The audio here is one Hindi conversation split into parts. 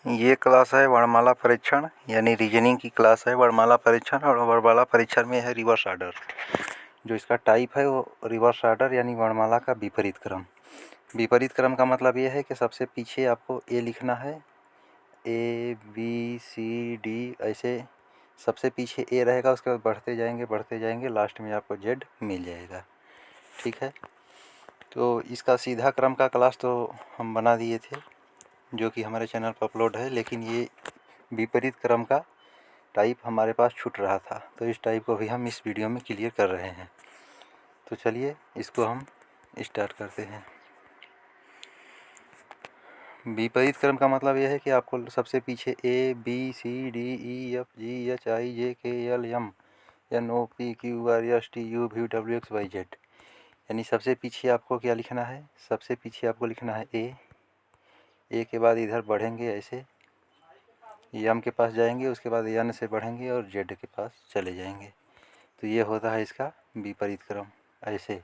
ये क्लास है वर्णमाला परीक्षण यानी रीजनिंग की क्लास है। वर्णमाला परीक्षण और वर्णमाला परीक्षण में है रिवर्स ऑर्डर। जो इसका टाइप है वो रिवर्स ऑर्डर यानी वर्णमाला का विपरीत क्रम। विपरीत क्रम का मतलब ये है कि सबसे पीछे आपको ए लिखना है, ए बी सी डी ऐसे सबसे पीछे ए रहेगा, उसके बाद बढ़ते जाएंगे लास्ट में आपको जेड मिल जाएगा। ठीक है, तो इसका सीधा क्रम का क्लास तो हम बना दिए थे जो कि हमारे चैनल पर अपलोड है, लेकिन ये विपरीत क्रम का टाइप हमारे पास छूट रहा था, तो इस टाइप को भी हम इस वीडियो में क्लियर कर रहे हैं। तो चलिए इसको हम स्टार्ट करते हैं। विपरीत क्रम का मतलब यह है कि आपको सबसे पीछे A B C D E F G H I J K L M N O P Q R S T U V W X Y Z, यानी सबसे पीछे आपको क्या लिखना है, सबसे पीछे आपको लिखना है ए के बाद इधर बढ़ेंगे ऐसे यम के पास जाएंगे, उसके बाद एन से बढ़ेंगे और जेड के पास चले जाएंगे। तो ये होता है इसका विपरीत क्रम ऐसे,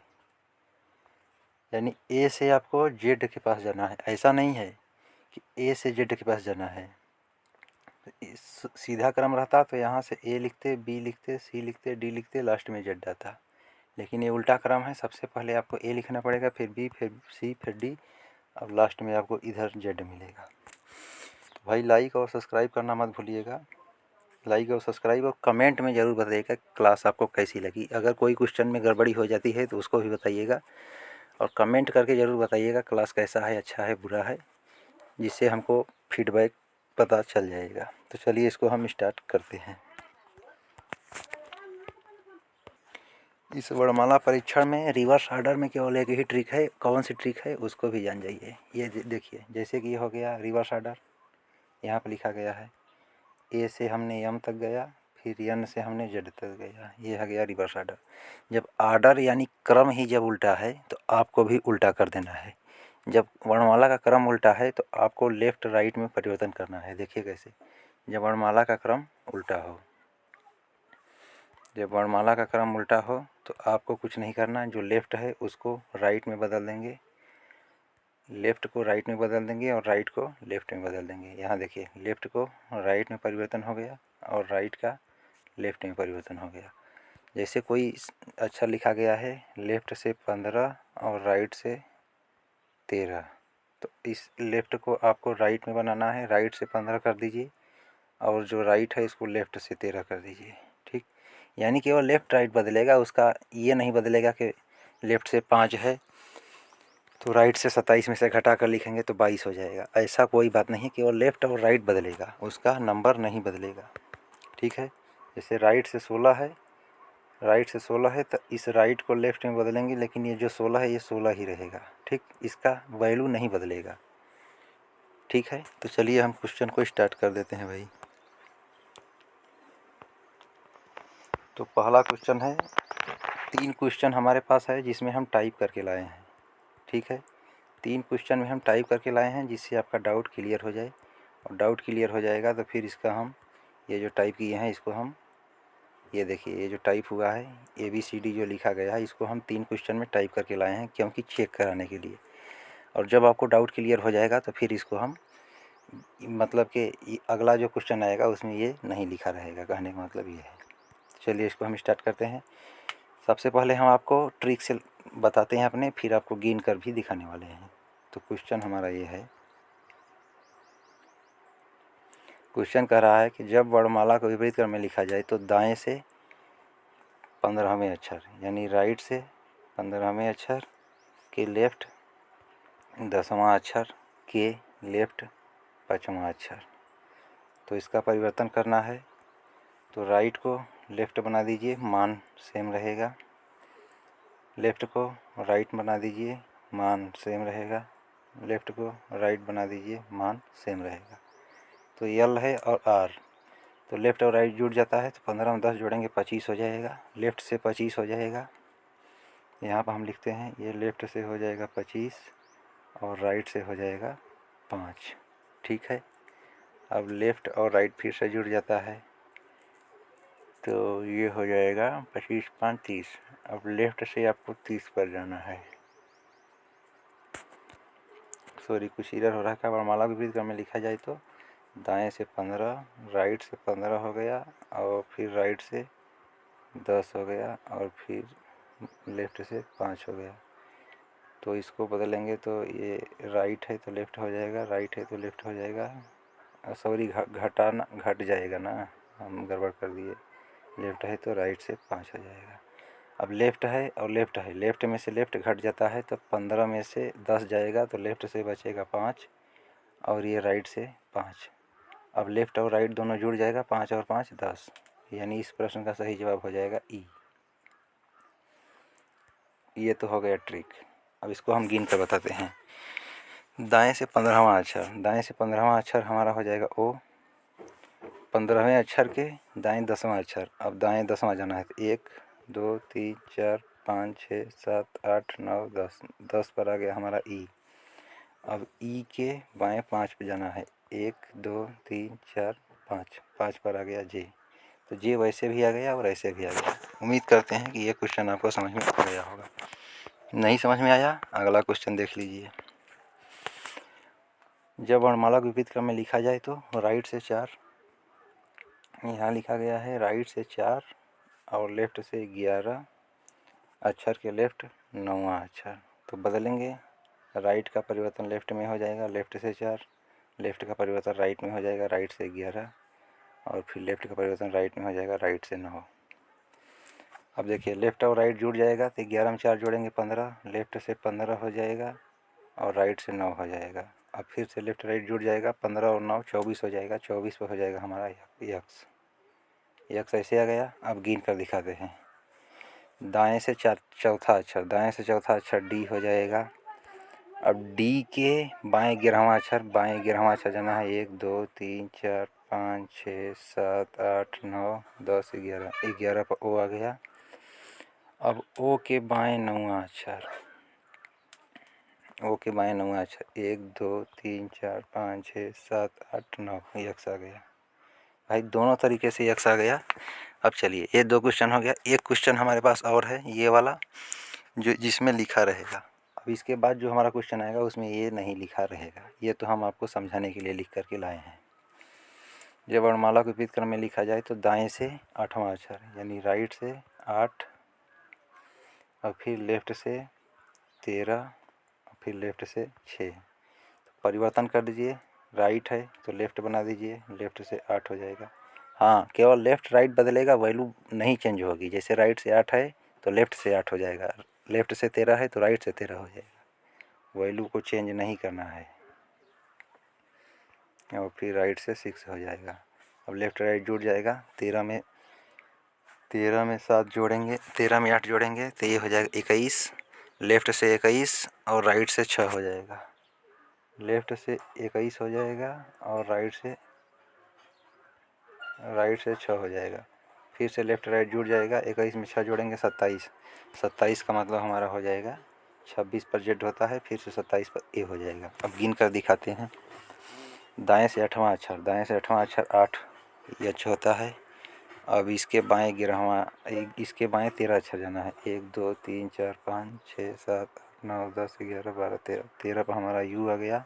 यानी ए से आपको जेड के पास जाना है। ऐसा नहीं है कि ए से जेड के पास जाना है। सीधा क्रम रहता तो यहाँ से ए लिखते, बी लिखते, सी लिखते, डी लिखते, लास्ट में जेड आता। लेकिन ये उल्टा क्रम है, सबसे पहले आपको ए लिखना पड़ेगा, फिर बी, फिर सी, फिर डी, और लास्ट में आपको इधर जेड मिलेगा। तो भाई लाइक और सब्सक्राइब करना मत भूलिएगा। लाइक और सब्सक्राइब और कमेंट में ज़रूर बताइएगा क्लास आपको कैसी लगी। अगर कोई क्वेश्चन में गड़बड़ी हो जाती है तो उसको भी बताइएगा, और कमेंट करके ज़रूर बताइएगा क्लास कैसा है, अच्छा है, बुरा है, जिससे हमको फीडबैक पता चल जाएगा। तो चलिए इसको हम स्टार्ट करते हैं। इस वर्णमाला परीक्षण में रिवर्स ऑर्डर में केवल एक ही ट्रिक है, कौन सी ट्रिक है उसको भी जान जाइए। ये देखिए, जैसे कि ये हो गया रिवर्स ऑर्डर, यहाँ पर लिखा गया है ए से हमने एम तक गया, फिर एन से हमने जेड तक गया, ये हो गया रिवर्स ऑर्डर। जब ऑर्डर यानी क्रम ही जब उल्टा है तो आपको भी उल्टा कर देना है। जब वर्णमाला का क्रम उल्टा है तो आपको लेफ़्ट राइट में परिवर्तन करना है। देखिए कैसे, जब वर्णमाला का क्रम उल्टा हो, जब वर्णमाला का क्रम उल्टा हो तो आपको कुछ नहीं करना, जो लेफ़्ट है उसको राइट में बदल देंगे, लेफ़्ट को राइट में बदल देंगे और राइट को लेफ़्ट में बदल देंगे। यहाँ देखिए, लेफ़्ट को राइट में परिवर्तन हो गया और राइट का लेफ़्ट में परिवर्तन हो गया। जैसे कोई अक्षर लिखा गया है लेफ़्ट से 15 और राइट से 13, तो इस लेफ़्ट को आपको राइट में बनाना है, राइट से 15 कर दीजिए और जो राइट है इसको लेफ़्ट से 13 कर दीजिए। ठीक, यानी केवल लेफ़्ट राइट बदलेगा, उसका ये नहीं बदलेगा कि लेफ़्ट से 5 है तो राइट से 27 में से घटा कर लिखेंगे तो 22 हो जाएगा। ऐसा कोई बात नहीं है, केवल लेफ़्ट और राइट बदलेगा, उसका नंबर नहीं बदलेगा। ठीक है, जैसे राइट से 16 है, राइट से 16 है तो इस राइट को लेफ़्ट में बदलेंगे, लेकिन ये जो 16 है ये 16 ही रहेगा। ठीक, इसका वैल्यू नहीं बदलेगा। ठीक है, तो चलिए हम क्वेश्चन को स्टार्ट कर देते हैं भाई। तो पहला क्वेश्चन है, 3 क्वेश्चन हमारे पास है जिसमें हम टाइप करके लाए हैं। ठीक है, 3 क्वेश्चन में हम टाइप करके लाए हैं जिससे आपका डाउट क्लियर हो जाए, और डाउट क्लियर हो जाएगा तो फिर इसका हम ये जो टाइप किए हैं इसको हम, ये देखिए ये जो टाइप हुआ है ABCD जो लिखा गया है, इसको हम 3 क्वेश्चन में टाइप करके लाए हैं क्योंकि चेक कराने के लिए। और जब आपको डाउट क्लियर हो जाएगा तो फिर इसको हम, मतलब कि अगला जो क्वेश्चन आएगा उसमें ये नहीं लिखा रहेगा, कहने का मतलब ये है। चलिए इसको हम स्टार्ट करते हैं। सबसे पहले हम आपको ट्रिक से बताते हैं अपने, फिर आपको गिन कर भी दिखाने वाले हैं। तो क्वेश्चन हमारा ये है, क्वेश्चन कह रहा है कि जब वर्णमाला को विपरीत क्रम में लिखा जाए तो दाएं से 15वें अक्षर यानी राइट से 15वें अक्षर के लेफ़्ट 10वां अक्षर के लेफ़्ट 5वां अक्षर, तो इसका परिवर्तन करना है। तो राइट को लेफ़्ट बना दीजिए, मान सेम रहेगा, लेफ़्ट को राइट बना दीजिए, मान सेम रहेगा, लेफ़्ट को राइट बना दीजिए, मान सेम रहेगा। तो L है और R, तो लेफ़्ट और राइट जुड़ जाता है तो 15 में 10 जोड़ेंगे 25 हो जाएगा, लेफ़्ट से 25 हो जाएगा। यहाँ पर हम लिखते हैं ये लेफ़्ट से हो जाएगा 25 और राइट से हो जाएगा 5। ठीक है, अब लेफ़्ट और राइट फिर से जुड़ जाता है तो ये हो जाएगा 25 5 30। अब लेफ़्ट से आपको 30 पर जाना है। सॉरी, कुछ इधर हो रहा है। वर्णमाला के विपरीत क्रम में लिखा जाए तो दाएं से 15, राइट से 15 हो गया, और फिर राइट से 10 हो गया, और फिर लेफ़्ट से 5 हो गया। तो इसको बदलेंगे तो ये राइट है तो लेफ़्ट हो जाएगा, राइट है तो लेफ़्ट हो जाएगा, सॉरी घटाना घट जाएगा ना, हम गड़बड़ कर दिए। लेफ़्ट है तो राइट से 5 हो जाएगा। अब लेफ़्ट है और लेफ़्ट है, लेफ़्ट में से लेफ़्ट घट जाता है तो 15 में से 10 जाएगा तो लेफ़्ट से बचेगा 5, और ये राइट से 5। अब लेफ़्ट और राइट दोनों जुड़ जाएगा, 5 और 5 10, यानी इस प्रश्न का सही जवाब हो जाएगा ई। ये तो हो गया ट्रिक। अब इसको हम गिन कर बताते हैं। दाएं से 15वां अक्षर, दाएं से 15वां अक्षर हमारा हो जाएगा ओ। 15वें अक्षर के दाएं 10वां अक्षर, अब दाएं 10वां जाना है तो 1 2 3 4 5 6 7 8 9 10, 10 पर आ गया हमारा ई। अब ई के बाएं 5 पे जाना है, 1 2 3 4 5, 5 पर आ गया जे। तो जे वैसे भी आ गया और ऐसे भी आ गया। उम्मीद करते हैं कि ये क्वेश्चन आपको समझ में आ गया होगा। नहीं समझ में आया, अगला क्वेश्चन देख लीजिए। जब वर्णमाला को विपरीत क्रम में लिखा जाए तो राइट से 4, यहाँ लिखा गया है राइट से 4 और लेफ़्ट से 11, अक्षर के लेफ़्ट 9वां अक्षर। तो बदलेंगे, राइट का परिवर्तन लेफ़्ट में हो जाएगा, लेफ़्ट से 4, लेफ़्ट का परिवर्तन राइट में हो जाएगा, राइट से 11, और फिर लेफ़्ट का परिवर्तन राइट में हो जाएगा, राइट से 9। अब देखिए लेफ़्ट और राइट जुड़ जाएगा तो 11 में 4 जोड़ेंगे 15, लेफ़्ट से 15 हो जाएगा और राइट से 9 हो जाएगा। अब फिर से लेफ़्ट राइट जुड़ जाएगा, 15 और 9 24 हो जाएगा, 24 पे हो जाएगा हमारा यक्स। यक्स ऐसे आ गया। अब गिन कर दिखाते हैं। दाएं से चौथा अक्षर, दाएं से चौथा अक्षर डी हो जाएगा। अब डी के बाएं 11वां अक्षर, बाएं 11वां अक्षर जाना है 1 2 3 4 5 6 7 8 9 10 11, 11 पर ओ आ गया। अब ओ के बाएं 9वां अक्षर, ओ के बाएं 9वां अक्षर 1 2 3 4 5 6 7 8 9, यक्स आ गया। भाई दोनों तरीके से यक्स आ गया। अब चलिए ये 2 क्वेश्चन हो गया। एक क्वेश्चन हमारे पास और है ये वाला, जो जिसमें लिखा रहेगा। अब इसके बाद जो हमारा क्वेश्चन आएगा उसमें ये नहीं लिखा रहेगा, ये तो हम आपको समझाने के लिए लिख करके लाए हैं। जब वर्णमाला को विपरीत क्रम में लिखा जाए तो दाएं से 8वां अक्षर, यानी राइट से 8, और फिर लेफ़्ट से 13, और फिर लेफ़्ट से 6। तो परिवर्तन कर दीजिए, राइट है तो लेफ़्ट बना दीजिए, लेफ़्ट से 8 हो जाएगा। हाँ, केवल लेफ़्ट राइट बदलेगा, वैल्यू नहीं चेंज होगी। जैसे राइट से 8 है तो लेफ़्ट से 8 हो जाएगा, लेफ़्ट से 13 है तो राइट से 13 हो जाएगा, वैल्यू को चेंज नहीं करना है। और फिर राइट से 6 हो जाएगा। अब लेफ़्ट राइट जुड़ जाएगा, 13 में 7 जोड़ेंगे, 13 में 8 जोड़ेंगे तो ये हो जाएगा 21, लेफ़्ट से 21 और राइट से 6 हो जाएगा, लेफ़्ट से 21 हो जाएगा और राइट से 6 हो जाएगा। फिर से लेफ़्ट राइट जुड़ जाएगा, 21 में 6 जोड़ेंगे 27, 27 का मतलब हमारा हो जाएगा 26 पर जेड होता है, फिर से 27 पर ए हो जाएगा। अब गिन कर दिखाते हैं। दाएं से 8वां अक्षर, दाएं से 8वां अक्षर 8 एच होता है। अब इसके बाएं 11वां, इसके बाएं 13 अक्षर जाना है, 1 2 3 4 5 6 7 8 9 10 11 12 13, 13 पर हमारा यू आ गया।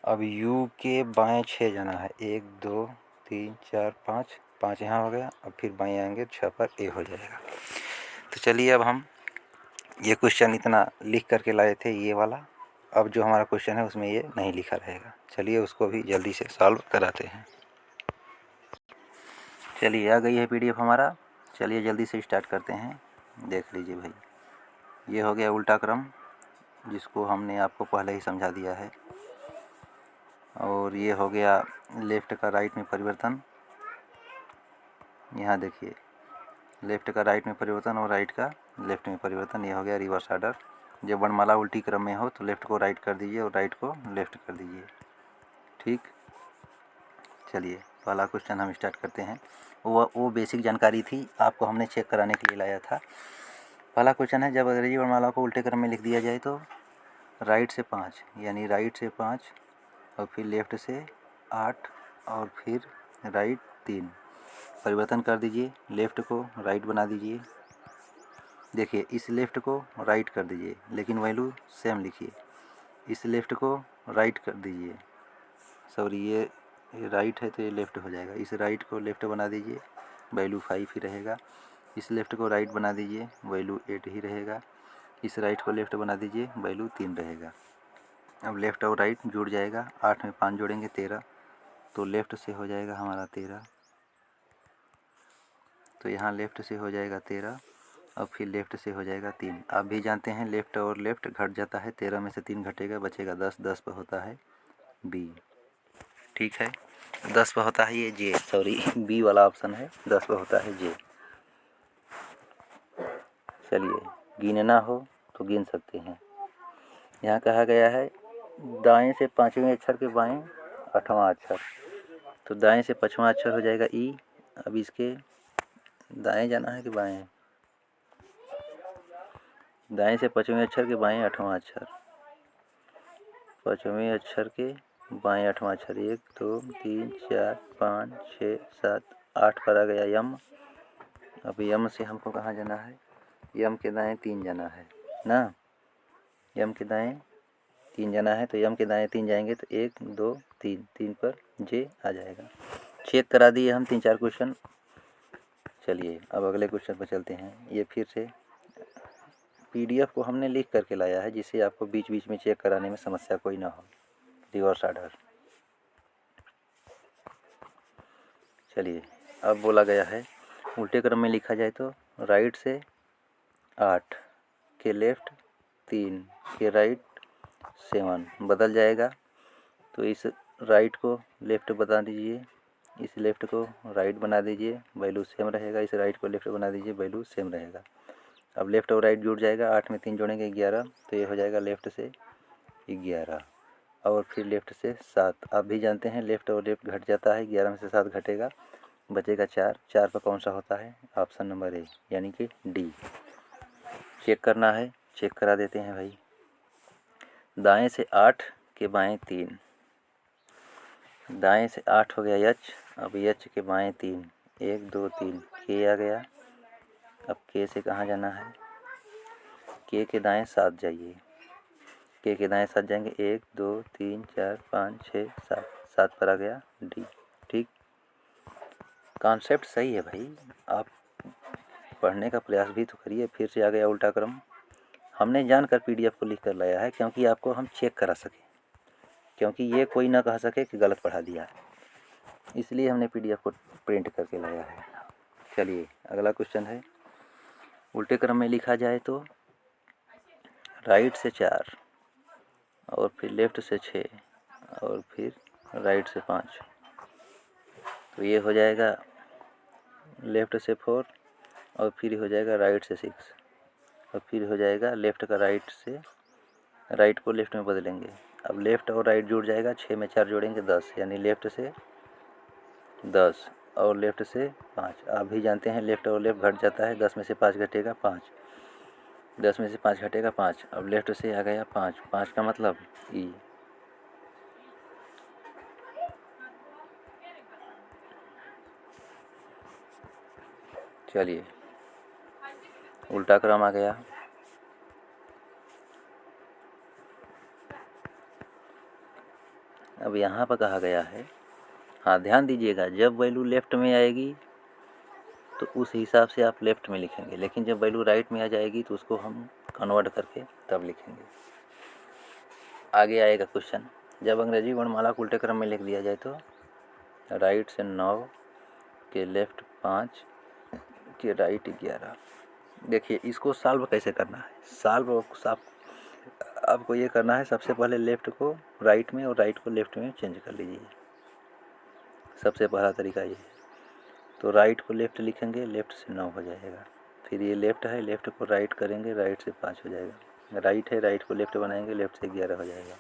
अब यू के बाएं 6 जाना है, 1 2 3 4 5, 5 यहाँ हो गया। अब फिर बाएं आएंगे 6 पर ए हो जाएगा। तो चलिए अब हम ये क्वेश्चन इतना लिख करके लाए थे ये वाला, अब जो हमारा क्वेश्चन है उसमें ये नहीं लिखा रहेगा। चलिए उसको भी जल्दी से सॉल्व कराते हैं। चलिए आ गई है पीडीएफ हमारा, चलिए जल्दी से स्टार्ट करते हैं। देख लीजिए भाई, ये हो गया उल्टा क्रम, जिसको हमने आपको पहले ही समझा दिया है। और ये हो गया लेफ़्ट का राइट में परिवर्तन, यहाँ देखिए लेफ़्ट का राइट में परिवर्तन और राइट का लेफ़्ट में परिवर्तन, ये हो गया रिवर्स ऑर्डर। जब वर्णमाला उल्टी क्रम में हो तो लेफ़्ट को राइट कर दीजिए और राइट को लेफ़्ट कर दीजिए। ठीक, चलिए पहला क्वेश्चन हम स्टार्ट करते हैं। वो बेसिक जानकारी थी, आपको हमने चेक कराने के लिए लाया था। पहला क्वेश्चन है, जब अंग्रेजी वर्णमाला को उल्टे क्रम में लिख दिया जाए तो राइट से 5, यानी राइट से 5 और फिर लेफ़्ट से 8 और फिर राइट 3, परिवर्तन कर दीजिए, लेफ़्ट को राइट बना दीजिए। देखिए इस लेफ़्ट को राइट कर दीजिए लेकिन वैल्यू सेम लिखिए, इस लेफ़्ट को राइट कर दीजिए, सॉरी ये ये राइट है तो ये लेफ़्ट हो जाएगा। इस राइट को लेफ़्ट बना दीजिए, वैल्यू 5 ही रहेगा। इस लेफ़्ट को राइट बना दीजिए, वैल्यू 8 ही रहेगा। इस राइट को लेफ़्ट बना दीजिए, वैल्यू 3 रहेगा। अब लेफ़्ट और राइट जुड़ जाएगा, 8 में 5 जोड़ेंगे 13, तो लेफ़्ट से हो जाएगा हमारा 13। तो यहाँ लेफ़्ट से हो जाएगा 13 और फिर लेफ़्ट से हो जाएगा 3। आप भी जानते हैं लेफ़्ट और लेफ़्ट घट जाता है, 13 में से 3 घटेगा, बचेगा 10। 10 पर होता है बी। ठीक है, 10 पर होता है ये जे, सॉरी बी वाला ऑप्शन है, 10 पर होता है जे। चलिए, गिनना हो तो गिन सकते हैं। यहाँ कहा गया है दाएं से 5वें अक्षर के बाएं 8वां अक्षर, तो दाएं से 5वां अक्षर हो जाएगा ई। अब इसके दाएं जाना है कि बाएं? दाएं से 5वें अक्षर के बाएं 8वां अक्षर, 5वें अक्षर के बाएं 8वां अक्षर, 1 2 3 4 5 6 7 8 पर आ गया यम। अब यम से हमको कहाँ जाना है? यम के दाएं 3 जाना है ना, यम के दाएं 3 जाना है, तो यम के दाएं 3 जाएंगे तो 1 2 3, 3 पर जे आ जाएगा। चेक करा दिए हम 3-4 क्वेश्चन। चलिए अब अगले क्वेश्चन पर चलते हैं। ये फिर से पीडीएफ को हमने लिख करके लाया है, जिससे आपको बीच बीच में चेक कराने में समस्या कोई ना हो। Reverse order. चलिए अब बोला गया है उल्टे क्रम में लिखा जाए तो राइट से 8 के लेफ़्ट 3 के राइट 7 बदल जाएगा। तो इस राइट को लेफ़्ट बता दीजिए, इस लेफ़्ट को राइट बना दीजिए, वैल्यू सेम रहेगा। इस राइट को लेफ़्ट बना दीजिए, वैल्यू सेम रहेगा। अब लेफ़्ट और राइट जुड़ जाएगा, 8 में 3 जोड़ेंगे 11, तो ये हो जाएगा लेफ़्ट से 11 और फिर लेफ़्ट से 7। आप भी जानते हैं लेफ़्ट और लेफ़्ट घट जाता है, 11 में से 7 घटेगा, बचेगा 4। 4 पर कौन सा होता है? ऑप्शन नंबर ए यानी कि डी। चेक करना है, चेक करा देते हैं भाई। दाएं से 8 के बाएं 3, दाएं से 8 हो गया एच, अब एच के बाएं 3, 1 2 3 के आ गया। अब के से कहाँ जाना है? के दाएं 7 जाइए, के दाएं 7 जाएंगे, 1 2 3 4 5 6 7, 7 पर आ गया डी। ठीक, कॉन्सेप्ट सही है भाई, आप पढ़ने का प्रयास भी तो करिए। फिर से आ गया उल्टा क्रम। हमने जानकर पीडीएफ को लिख कर लाया है क्योंकि आपको हम चेक करा सकें, क्योंकि ये कोई ना कह सके कि गलत पढ़ा दिया है, इसलिए हमने पीडीएफ को प्रिंट करके लाया है। चलिए अगला क्वेश्चन है, उल्टे क्रम में लिखा जाए तो राइट से 4 और फिर लेफ़्ट से 6 और फिर राइट से 5, तो ये हो जाएगा लेफ़्ट से 4 और फिर हो जाएगा राइट से 6 और फिर हो जाएगा लेफ़्ट का राइट से, राइट को लेफ़्ट में बदलेंगे। अब लेफ़्ट और राइट जुड़ जाएगा, 6 में 4 जोड़ेंगे 10, यानी लेफ़्ट से 10 और लेफ़्ट से 5। आप भी जानते हैं लेफ़्ट और लेफ़्ट घट जाता है, 10 में से 5 घटेगा 5, 10 में से 5 घटेगा 5। अब लेफ़्ट से आ गया 5, 5 का मतलब ई। चलिए उल्टा क्रम आ गया। अब यहाँ पर कहा गया है, हाँ ध्यान दीजिएगा, जब वैल्यू लेफ़्ट में आएगी तो उस हिसाब से आप लेफ़्ट में लिखेंगे, लेकिन जब वैल्यू राइट में आ जाएगी तो उसको हम कन्वर्ट करके तब लिखेंगे। आगे आएगा क्वेश्चन, जब अंग्रेजी वर्णमाला को उल्टे क्रम में लिख दिया जाए तो राइट से 9 के लेफ़्ट 5 के राइट 11। देखिए इसको सॉल्व कैसे करना है। सॉल्व आपको ये करना है, सबसे पहले लेफ़्ट को राइट में और राइट को लेफ़्ट में चेंज कर लीजिए, सबसे पहला तरीका ये है। तो राइट को लेफ़्ट लिखेंगे, लेफ़्ट से 9 हो जाएगा, फिर ये लेफ़्ट है, लेफ़्ट को राइट करेंगे, राइट से 5 हो जाएगा, राइट है, राइट को लेफ़्ट बनाएंगे, लेफ़्ट से 11 हो जाएगा।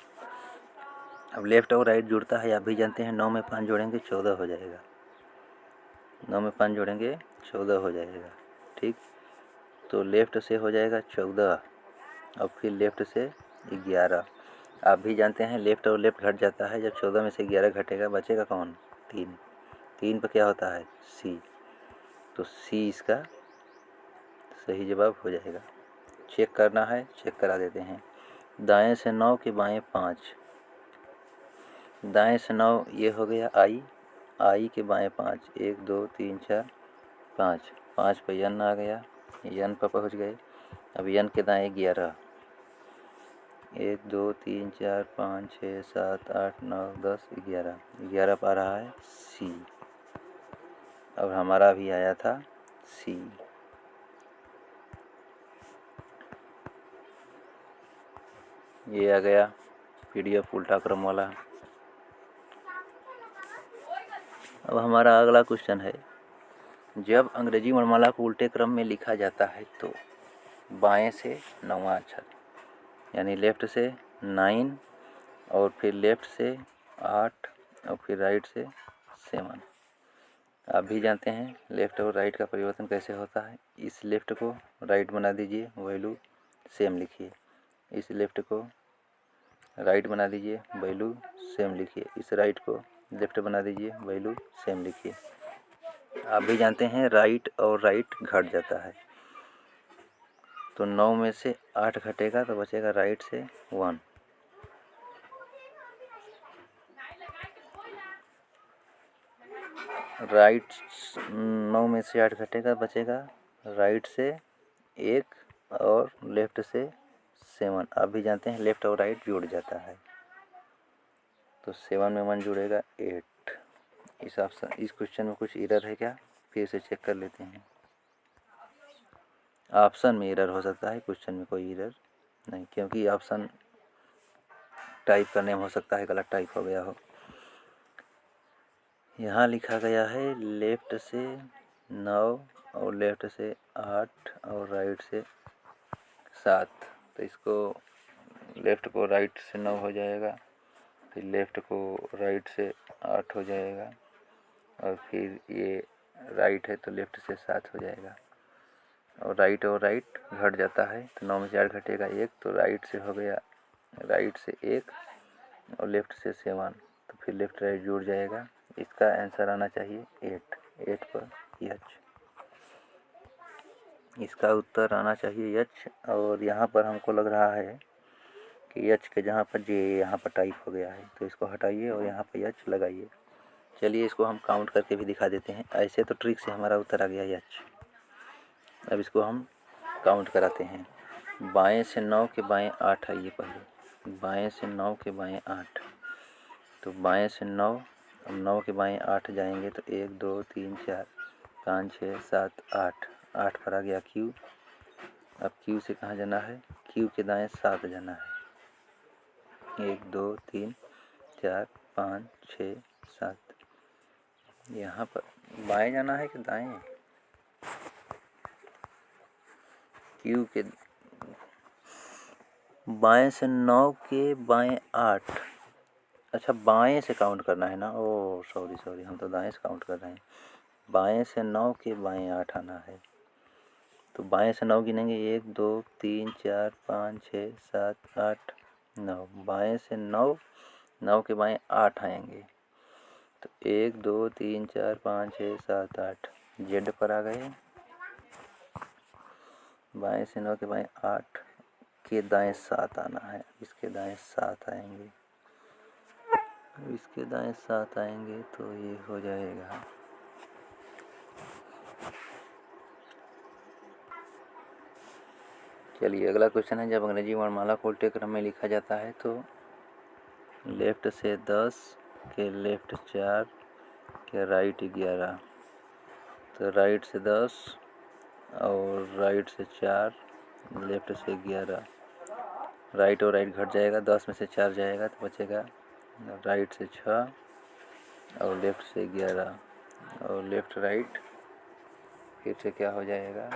अब लेफ़्ट और राइट जुड़ता है, आप भी जानते हैं, 9 में 5 जोड़ेंगे 14 हो जाएगा, 9 में 5 जोड़ेंगे 14 हो जाएगा। ठीक, तो लेफ़्ट से हो जाएगा 14 और फिर लेफ़्ट से 11। आप भी जानते हैं लेफ़्ट और लेफ़्ट घट जाता है, जब 14 में से 11 घटेगा बचेगा कौन? 3। 3 पर क्या होता है? सी, तो सी इसका सही जवाब हो जाएगा। चेक करना है, चेक करा देते हैं। दाएं से 9 के बाएं 5, दाएं से 9 ये हो गया आई, आई के बाएं 5, 1 2 3 4 5, 5 पर यन आ गया, यन पर पहुँच गए। अब यन के दाएं 11, 1 2 3 4 5 6 7 8 9 10 11, 11 पर आ रहा है सी। अब हमारा भी आया था सी। ये आ गया PDF उल्टा क्रम वाला। अब हमारा अगला क्वेश्चन है, जब अंग्रेजी वर्णमाला को उल्टे क्रम में लिखा जाता है तो बाएं से 9वां अक्षर, यानी लेफ्ट से 9 और फिर लेफ्ट से 8 और फिर राइट से 7। आप भी जानते हैं लेफ्ट और राइट का परिवर्तन कैसे होता है। इस लेफ्ट को राइट बना दीजिए, वैल्यू सेम लिखिए। इस लेफ्ट को राइट बना दीजिए, वैल्यू सेम लिखिए। इस राइट को लेफ्ट बना दीजिए, वैल्यू सेम लिखिए। आप भी जानते हैं राइट और राइट घट जाता है, तो 9 में से 8 घटेगा तो बचेगा राइट से 1। राइट 9 में से 8 घटेगा, बचेगा राइट से 1 और लेफ्ट से 7। आप भी जानते हैं लेफ्ट और राइट जुड़ जाता है, तो 7 में 1 जुड़ेगा 8। इस क्वेश्चन में कुछ एरर है क्या, फिर से चेक कर लेते हैं। ऑप्शन में एरर हो सकता है, क्वेश्चन में कोई एरर नहीं, क्योंकि ऑप्शन टाइप करने में हो सकता है गलत टाइप हो गया हो। यहाँ लिखा गया है लेफ्ट से 9 और लेफ्ट से 8 और राइट से 7, तो इसको लेफ्ट को राइट से 9 हो जाएगा, फिर लेफ्ट को राइट से 8 हो जाएगा, और फिर ये राइट है तो लेफ्ट से 7 हो जाएगा। और राइट घट जाता है, तो 9 में से 8 घटेगा 1, तो राइट से हो गया राइट से 1 और लेफ्ट से 7, तो फिर लेफ्ट राइट जुड़ जाएगा। इसका आंसर आना चाहिए 8 पर एच। इसका उत्तर आना चाहिए एच। और यहाँ पर हमको लग रहा है कि एच के जहाँ पर जे यहाँ पर टाइप हो गया है, तो इसको हटाइए और यहाँ पर एच लगाइए। चलिए इसको हम काउंट करके भी दिखा देते हैं। ऐसे तो ट्रिक से हमारा उत्तर आ गया एच। अब इसको हम काउंट कराते हैं। बाएं से 9 के बाएं 8 आइए पहले, बाएं से 9 के बाएं 8, तो बाएं से 9, अब 9 के बाएं 8 जाएंगे तो 1 2 3 4 5 6 7 8, 8 पर आ गया क्यू। अब क्यू से कहाँ जाना है, क्यू के दाएं 7 जाना है। 1 2 3 4 5 6 7। यहाँ पर बाएं जाना है कि दाएं, क्यू के बाएं से 9 के बाएं 8, अच्छा बाएं से काउंट करना है ना, ओ सॉरी हम तो दाएं से काउंट कर रहे हैं। बाएं से 9 के बाएं 8 आना है, तो बाएं से 9 गिनेंगे 1 2 3 4 5 6 7 8 9। बाएं से 9 के बाएं 8 आएंगे, तो 1 2 3 4 5 6 7 8, जेड पर आ गए। बाएं से 9 के बाएं 8 के दाएं 7 आना है, इसके दाएं 7 आएंगे, इसके दाएं 7 आएंगे, तो ये हो जाएगा चलिए अगला क्वेश्चन है, जब अंग्रेजी वर्णमाला को उल्टे क्रम में लिखा जाता है तो लेफ्ट से 10 के लेफ्ट 4 के राइट 11, तो राइट से 10 और राइट से 4, लेफ्ट से 11, राइट और राइट घट जाएगा, 10 में से 4 जाएगा तो बचेगा राइट से 6 और लेफ्ट से 11, और लेफ्ट राइट फिर से क्या हो जाएगा,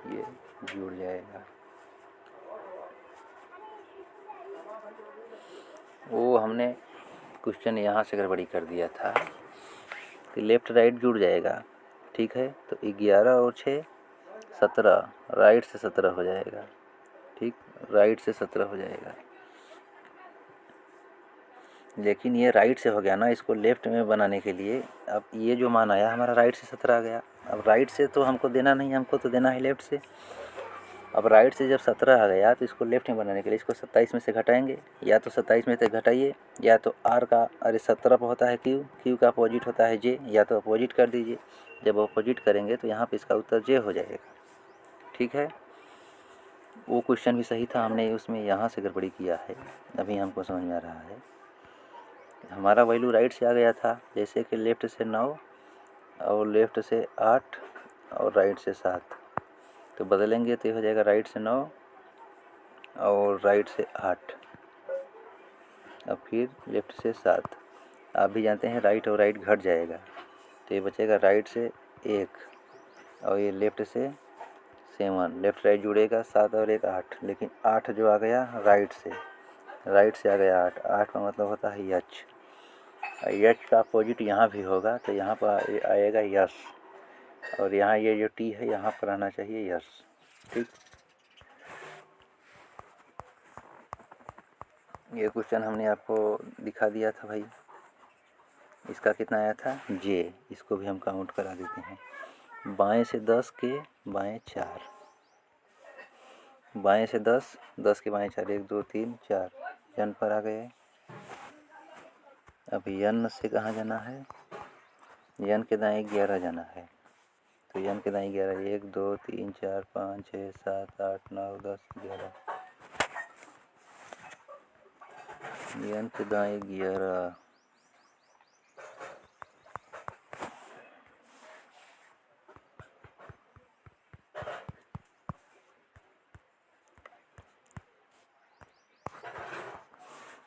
ये जुड़ जाएगा। वो हमने क्वेश्चन यहाँ से गड़बड़ी कर दिया था कि लेफ्ट राइट जुड़ जाएगा, ठीक है, तो 11 और 6 17, राइट से 17 हो जाएगा, ठीक, राइट से 17 हो जाएगा। लेकिन ये राइट से हो गया ना, इसको लेफ्ट में बनाने के लिए अब ये जो मान आया हमारा राइट से 17 आ गया। अब राइट से तो हमको देना नहीं, हमको तो देना है लेफ्ट से, अब राइट से जब 17 आ गया तो इसको लेफ्ट में बनाने के लिए इसको 27 में से घटाएंगे, या तो 27 में से घटाइए, या तो आर का, अरे 17 पर होता है क्यू, क्यू का अपोजिट होता है जे, या तो अपोजिट कर दीजिए। जब अपोजिट करेंगे तो यहाँ पे इसका उत्तर जे हो जाएगा। ठीक है, वो क्वेश्चन भी सही था, हमने उसमें यहाँ से गड़बड़ी किया है, अभी हमको समझ में आ रहा है। हमारा वैल्यू राइट से आ गया था, जैसे कि लेफ़्ट से 9 और लेफ़्ट से 8 और राइट से 7, तो बदलेंगे तो ये हो जाएगा राइट से 9 और राइट से 8 और फिर लेफ़्ट से 7। आप भी जानते हैं राइट और राइट घट जाएगा, तो ये बचेगा राइट से 1 और ये लेफ़्ट से 7, लेफ़्ट राइट जुड़ेगा 7 और 1 8, लेकिन 8 जो आ गया राइट से आ गया 8, 8 का मतलब होता है यच, यच का अपोजिट यहाँ भी होगा, तो यहाँ पर आएगा यस, और यहाँ ये जो टी है यहाँ पर आना चाहिए यस। ठीक, ये क्वेश्चन हमने आपको दिखा दिया था भाई। इसका कितना आया था जे, इसको भी हम काउंट करा देते हैं। बाएं से 10 के बाएं 4, बाएं से 10, 10 के बाएं 4, 1 2 3 4, यन पर आ गए। अब यन से कहाँ जाना है, यन के दाएं 11 जाना है, तो यन के दाएं 11, 1 2 3 4 5 6 7 8 9 10 11, यन के दाएं 11,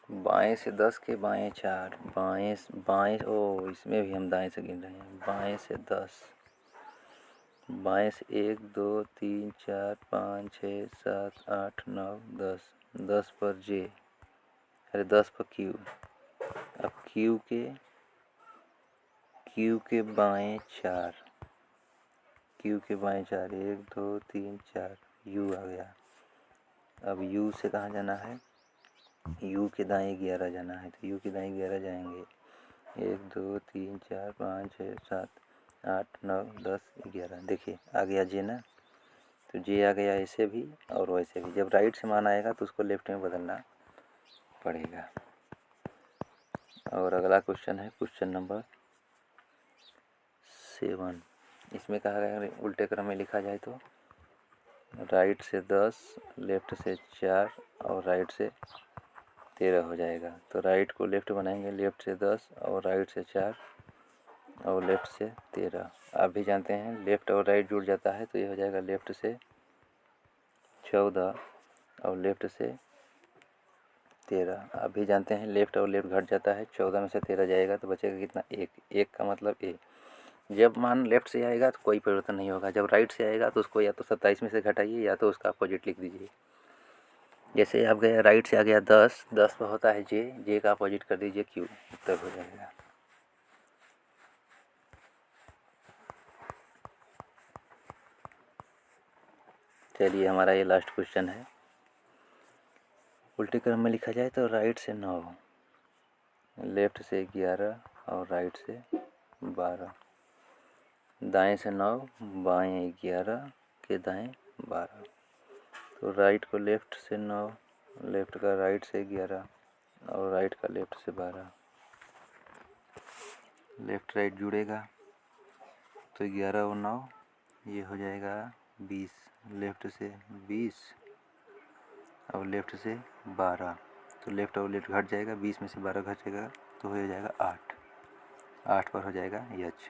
बाएं से 10 के बाएं 4, बाएं बाएं ओ इसमें भी हम दाएं से गिन रहे हैं। बाएं से 10, बाएं से 1 2 3 4 5 6 7 8 9 10, 10 पर जे, अरे 10 पर क्यू। अब क्यू के बाएं 4, क्यू के बाएं 4, 1 2 3 4, यू आ गया। अब यू से कहाँ जाना है, यू के दाएं 11 जाना है, तो यू के दाएं 11 जाएंगे, 1 2 3 4 5 6 7 8 9 10 11, देखिए आ गया जे ना, तो जे आ गया ऐसे भी और वैसे भी। जब राइट से मान आएगा तो उसको लेफ्ट में बदलना पड़ेगा। और अगला क्वेश्चन है क्वेश्चन नंबर 7। इसमें कहा गया है उल्टे क्रम में लिखा जाए तो राइट से 10, लेफ्ट से 4 और राइट से 13 हो जाएगा। तो राइट को लेफ्ट बनाएंगे, लेफ्ट से 10 और राइट से 4 और लेफ्ट से 13। आप भी जानते हैं लेफ्ट और राइट जुड़ जाता है तो ये हो जाएगा लेफ्ट से 14 और लेफ्ट से 13। आप भी जानते हैं लेफ्ट और लेफ्ट घट जाता है, 14 में से 13 जाएगा तो बचेगा कितना, 1, 1 का मतलब ए। जब मान लेफ्ट से आएगा तो कोई परिवर्तन नहीं होगा, जब राइट से आएगा तो उसको या तो 27 में से घटाइए या तो उसका अपोजिट लिख दीजिए। जैसे आप गए राइट से आ गया 10, 10 पर होता है जे, जे का अपोजिट कर दीजिए क्यू, उत्तर हो जाएगा। चलिए हमारा ये लास्ट क्वेश्चन है। उल्टे क्रम में लिखा जाए तो राइट से 9, लेफ्ट से 11 और राइट से 12, दाएं से 9 बाएं 11 के दाएं 12, तो राइट को लेफ्ट से 9, लेफ्ट का राइट से 11 और राइट का लेफ्ट से 12, लेफ्ट राइट जुड़ेगा तो 11 और 9 ये हो जाएगा 20, लेफ्ट से 20 और लेफ्ट से 12, तो लेफ्ट और लेफ्ट घट जाएगा, 20 में से 12 घटेगा तो हो जाएगा 8, 8 पर हो जाएगा यच।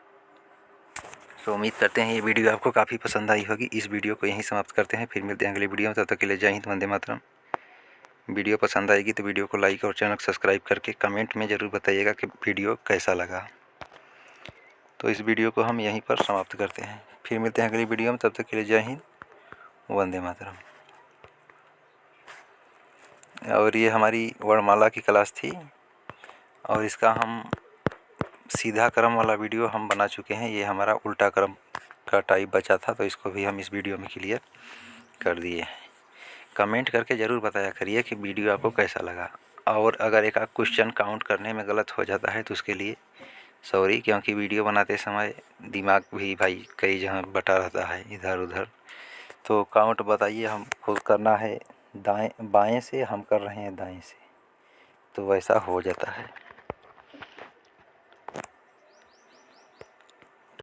तो उम्मीद करते हैं ये वीडियो आपको काफ़ी पसंद आई होगी। इस वीडियो को यहीं समाप्त करते हैं, फिर मिलते हैं अगले वीडियो में। तब तक के लिए जय हिंद, वंदे मातरम। वीडियो पसंद आएगी तो वीडियो को लाइक और चैनल को सब्सक्राइब करके कमेंट में ज़रूर बताइएगा कि वीडियो कैसा लगा। तो इस वीडियो को हम यहीं पर समाप्त करते हैं, फिर मिलते हैं अगली वीडियो में। तब तक के लिए जय हिंद, वंदे मातरम। और ये हमारी वर्णमाला की क्लास थी और इसका हम सीधा क्रम वाला वीडियो हम बना चुके हैं। ये हमारा उल्टा क्रम का टाइप बचा था तो इसको भी हम इस वीडियो में क्लियर कर दिए हैं। कमेंट करके ज़रूर बताया करिए कि वीडियो आपको कैसा लगा। और अगर एक आध क्वेश्चन काउंट करने में गलत हो जाता है तो उसके लिए सॉरी, क्योंकि वीडियो बनाते समय दिमाग भी भाई कई जगह बटा रहता है इधर उधर, तो काउंट बताइए, हमको करना है दाएं बाएं से, हम कर रहे हैं दाएं से, तो वैसा हो जाता है।